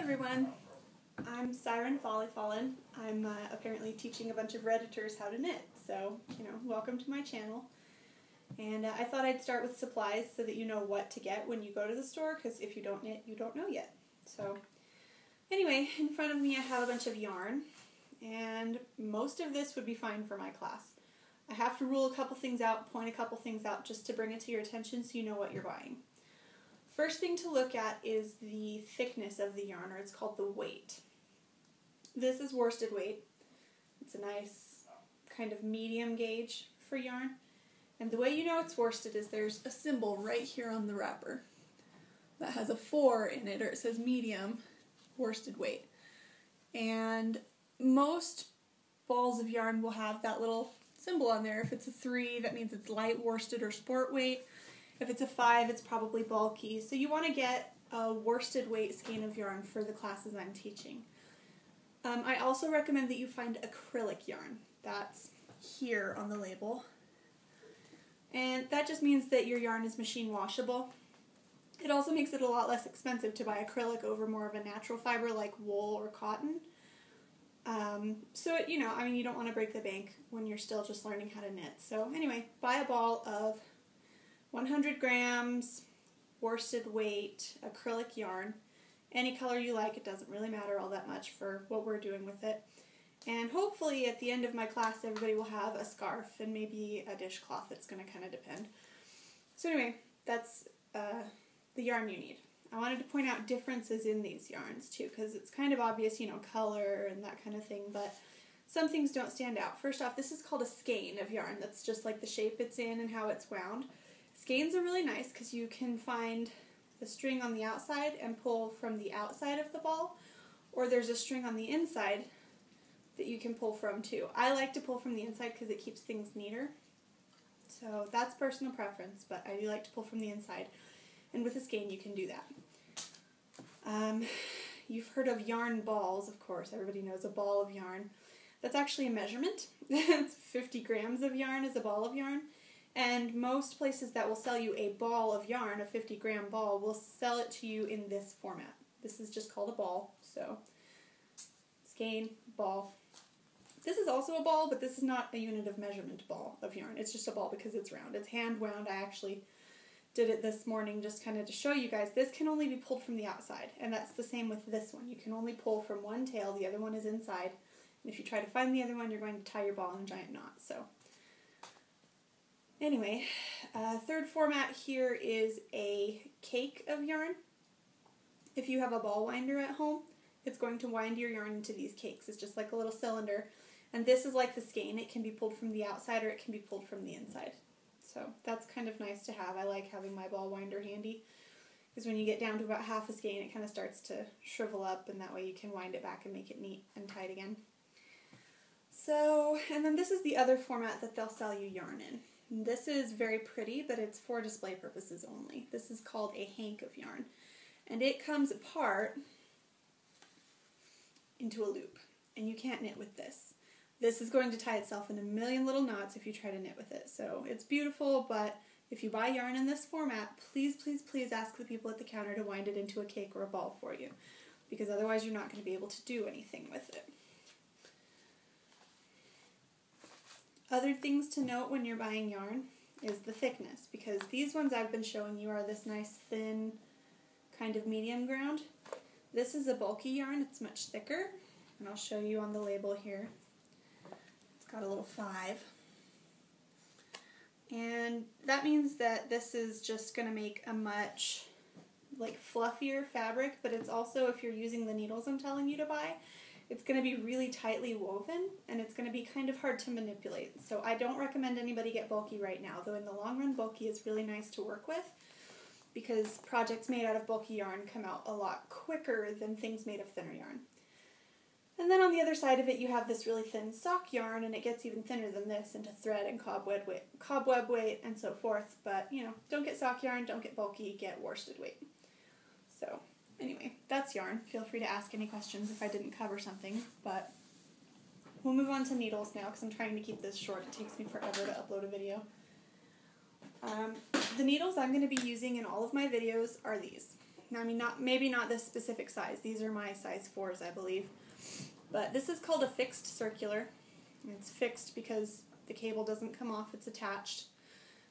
everyone, I'm Siren Folly-Fallen. I'm apparently teaching a bunch of Redditors how to knit, so, welcome to my channel. And I thought I'd start with supplies so that you know what to get when you go to the store, because if you don't knit, you don't know yet. So, anyway, in front of me I have a bunch of yarn, and most of this would be fine for my class. I have to rule a couple things out, point a couple things out, just to bring it to your attention so you know what you're buying. First thing to look at is the thickness of the yarn, or it's called the weight. This is worsted weight. It's a nice kind of medium gauge for yarn. And the way you know it's worsted is there's a symbol right here on the wrapper that has a 4 in it, or it says medium worsted weight. And most balls of yarn will have that little symbol on there. If it's a 3, that means it's light worsted or sport weight. If it's a 5, it's probably bulky. So you want to get a worsted weight skein of yarn for the classes I'm teaching. I also recommend that you find acrylic yarn. That's here on the label. And that just means that your yarn is machine washable. It also makes it a lot less expensive to buy acrylic over more of a natural fiber like wool or cotton. You don't want to break the bank when you're still just learning how to knit. So anyway, buy a ball of 100 grams worsted weight acrylic yarn. Any color you like, it doesn't really matter all that much for what we're doing with it. And hopefully at the end of my class everybody will have a scarf and maybe a dishcloth. It's going to kind of depend. So anyway, that's the yarn you need. I wanted to point out differences in these yarns too, because it's kind of obvious, color and that kind of thing, but some things don't stand out. First off, this is called a skein of yarn. That's just like the shape it's in and how it's wound. Skeins are really nice because you can find the string on the outside and pull from the outside of the ball, or there's a string on the inside that you can pull from too. I like to pull from the inside because it keeps things neater. So that's personal preference, but I do like to pull from the inside. And with a skein you can do that. You've heard of yarn balls, of course. Everybody knows a ball of yarn. That's actually a measurement. It's 50 grams of yarn is a ball of yarn. And most places that will sell you a ball of yarn, a 50-gram ball, will sell it to you in this format. This is just called a ball, so skein, ball. This is also a ball, but this is not a unit of measurement ball of yarn. It's just a ball because it's round. It's hand wound. I actually did it this morning just kind of to show you guys. This can only be pulled from the outside, and that's the same with this one. You can only pull from one tail, the other one is inside. And if you try to find the other one, you're going to tie your ball in a giant knot. So anyway, third format here is a cake of yarn. If you have a ball winder at home, it's going to wind your yarn into these cakes. It's just like a little cylinder. And this is like the skein. It can be pulled from the outside or it can be pulled from the inside. So that's kind of nice to have. I like having my ball winder handy because when you get down to about half a skein, it kind of starts to shrivel up, and that way you can wind it back and make it neat and tight again. So, and then this is the other format that they'll sell you yarn in. This is very pretty, but it's for display purposes only. This is called a hank of yarn, and it comes apart into a loop, and you can't knit with this. This is going to tie itself in a million little knots if you try to knit with it. So it's beautiful, but if you buy yarn in this format, please, please, please ask the people at the counter to wind it into a cake or a ball for you, because otherwise you're not going to be able to do anything with it. Other things to note when you're buying yarn is the thickness, because these ones I've been showing you are this nice thin kind of medium ground. This is a bulky yarn. It's much thicker, and I'll show you on the label here. It's got a little 5. And that means that this is just going to make a much fluffier fabric, but it's also, if you're using the needles I'm telling you to buy, it's going to be really tightly woven, and it's going to be kind of hard to manipulate. So I don't recommend anybody get bulky right now, though in the long run bulky is really nice to work with, because projects made out of bulky yarn come out a lot quicker than things made of thinner yarn. And then on the other side of it you have this really thin sock yarn, and it gets even thinner than this into thread and cobweb weight and so forth. But, don't get sock yarn, don't get bulky, get worsted weight. So anyway, that's yarn. Feel free to ask any questions if I didn't cover something, but we'll move on to needles now because I'm trying to keep this short. It takes me forever to upload a video. The needles I'm going to be using in all of my videos are these. I mean, maybe not this specific size. These are my size 4s, I believe. But this is called a fixed circular. It's fixed because the cable doesn't come off, it's attached.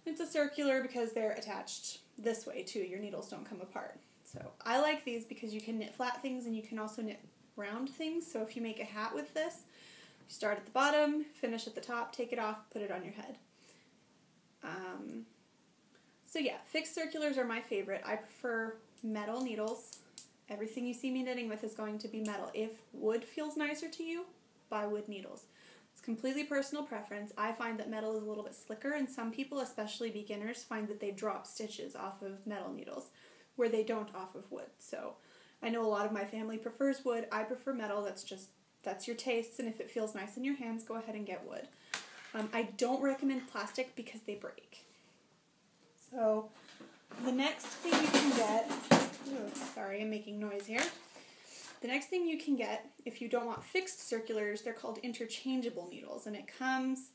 It's a circular because they're attached this way too. Your needles don't come apart. So I like these because you can knit flat things and you can also knit round things. So if you make a hat with this, you start at the bottom, finish at the top, take it off, put it on your head. So yeah, fixed circulars are my favorite. I prefer metal needles. Everything you see me knitting with is going to be metal. If wood feels nicer to you, buy wood needles. It's completely personal preference. I find that metal is a little bit slicker, and some people, especially beginners, find that they drop stitches off of metal needles where they don't off of wood. So I know a lot of my family prefers wood. I prefer metal. That's your taste, and if it feels nice in your hands, go ahead and get wood. I don't recommend plastic because they break. So the next thing you can get, sorry, I'm making noise here. The next thing you can get, if you don't want fixed circulars, they're called interchangeable needles, and it comes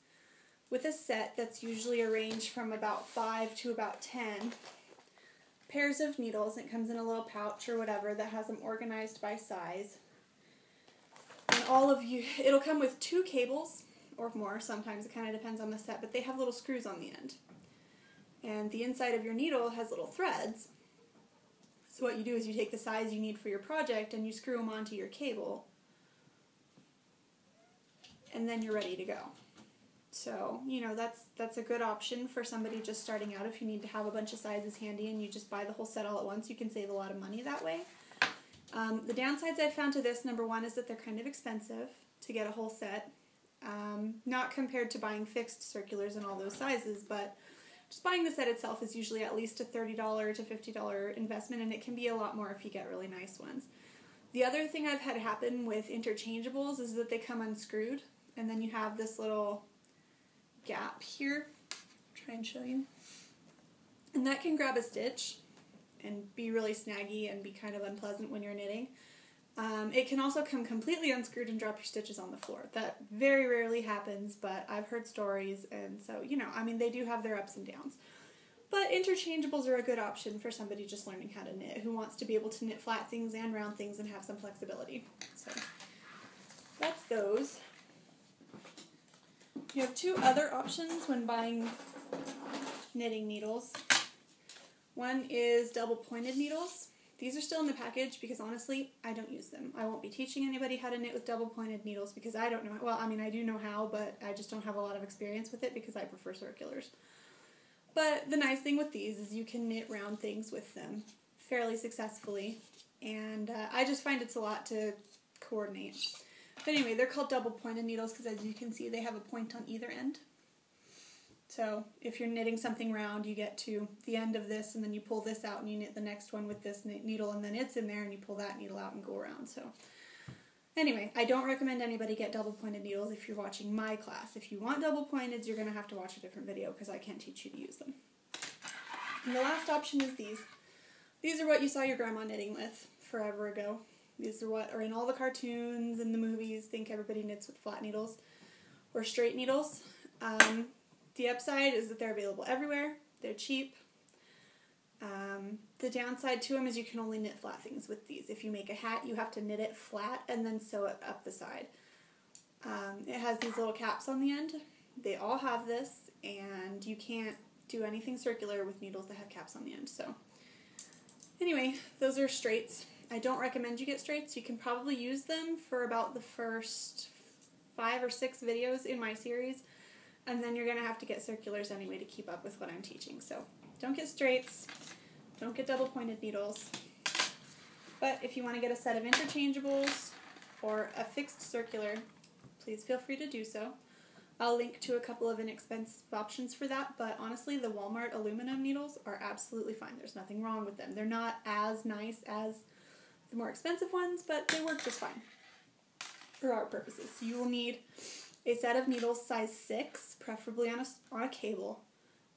with a set that's usually arranged from about 5 to about 10 pairs of needles. It comes in a little pouch or whatever that has them organized by size. And it'll come with 2 cables or more, sometimes it kind of depends on the set, but they have little screws on the end. And the inside of your needle has little threads. So what you do is you take the size you need for your project and you screw them onto your cable. And then you're ready to go. So, that's a good option for somebody just starting out. If you need to have a bunch of sizes handy and you just buy the whole set all at once, you can save a lot of money that way. The downsides I've found to this, number one, is that they're kind of expensive to get a whole set. Not compared to buying fixed circulars in all those sizes, but just buying the set itself is usually at least a $30 to $50 investment, and it can be a lot more if you get really nice ones. The other thing I've had happen with interchangeables is that they come unscrewed, and then you have this little gap here. I'll try and show you. And that can grab a stitch and be really snaggy and be kind of unpleasant when you're knitting. It can also come completely unscrewed and drop your stitches on the floor. That very rarely happens, but I've heard stories, and so, they do have their ups and downs. But interchangeables are a good option for somebody just learning how to knit, who wants to be able to knit flat things and round things and have some flexibility. So, that's those. You have 2 other options when buying knitting needles. One is double-pointed needles. These are still in the package because, honestly, I don't use them. I won't be teaching anybody how to knit with double-pointed needles because I don't know. Well, I do know how, but I just don't have a lot of experience with it because I prefer circulars. But the nice thing with these is you can knit round things with them fairly successfully, and I just find it's a lot to coordinate. But anyway, they're called double-pointed needles because, as you can see, they have a point on either end. So if you're knitting something round, you get to the end of this, and then you pull this out, and you knit the next one with this needle, and then it's in there, and you pull that needle out and go around. So anyway, I don't recommend anybody get double-pointed needles if you're watching my class. If you want double-pointed, you're going to have to watch a different video because I can't teach you to use them. And the last option is these. These are what you saw your grandma knitting with forever ago. These are what are in all the cartoons and the movies. Think everybody knits with flat needles or straight needles. The upside is that they're available everywhere. They're cheap. The downside to them is you can only knit flat things with these. If you make a hat, you have to knit it flat and then sew it up the side. It has these little caps on the end. They all have this, and you can't do anything circular with needles that have caps on the end. So anyway, those are straights. I don't recommend you get straights. You can probably use them for about the first 5 or 6 videos in my series, and then you're going to have to get circulars anyway to keep up with what I'm teaching. So don't get straights, don't get double-pointed needles. But if you want to get a set of interchangeables or a fixed circular, please feel free to do so. I'll link to a couple of inexpensive options for that, but honestly, the Walmart aluminum needles are absolutely fine. There's nothing wrong with them. They're not as nice as the more expensive ones, but they work just fine for our purposes. So you will need a set of needles size 6, preferably on a cable,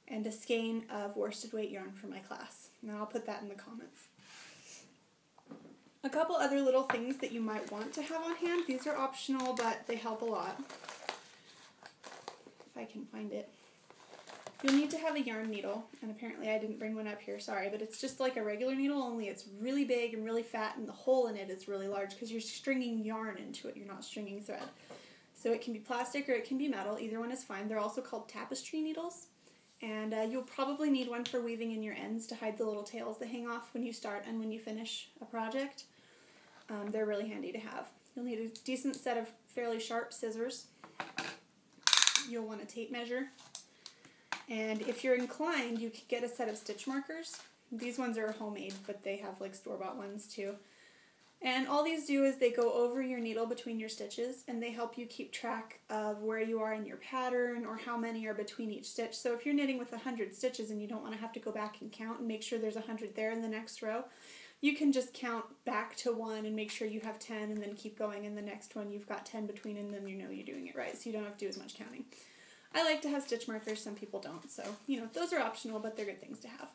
and a skein of worsted weight yarn for my class. Now I'll put that in the comments. A couple other little things that you might want to have on hand. These are optional, but they help a lot. If I can find it. You'll need to have a yarn needle, and apparently I didn't bring one up here, sorry, but it's just like a regular needle, only it's really big and really fat, and the hole in it is really large because you're stringing yarn into it, you're not stringing thread. So it can be plastic or it can be metal, either one is fine. They're also called tapestry needles, and you'll probably need one for weaving in your ends to hide the little tails that hang off when you start and when you finish a project. They're really handy to have. You'll need a decent set of fairly sharp scissors. You'll want a tape measure. And if you're inclined, you can get a set of stitch markers. These ones are homemade, but they have like store-bought ones too. And all these do is they go over your needle between your stitches, and they help you keep track of where you are in your pattern or how many are between each stitch. So if you're knitting with 100 stitches and you don't want to have to go back and count and make sure there's 100 there in the next row, you can just count back to 1 and make sure you have 10 and then keep going, and the next one you've got 10 between, and then you know you're doing it right, so you don't have to do as much counting. I like to have stitch markers, some people don't, so, you know, those are optional, but they're good things to have.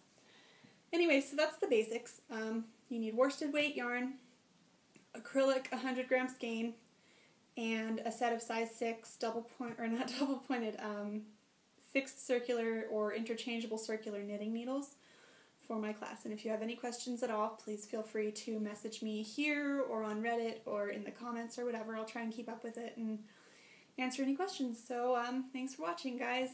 Anyway, so that's the basics. You need worsted weight yarn, acrylic 100-gram skein, and a set of size 6 fixed circular or interchangeable circular knitting needles for my class. And if you have any questions at all, please feel free to message me here or on Reddit or in the comments or whatever. I'll try and keep up with it and answer any questions. So thanks for watching, guys.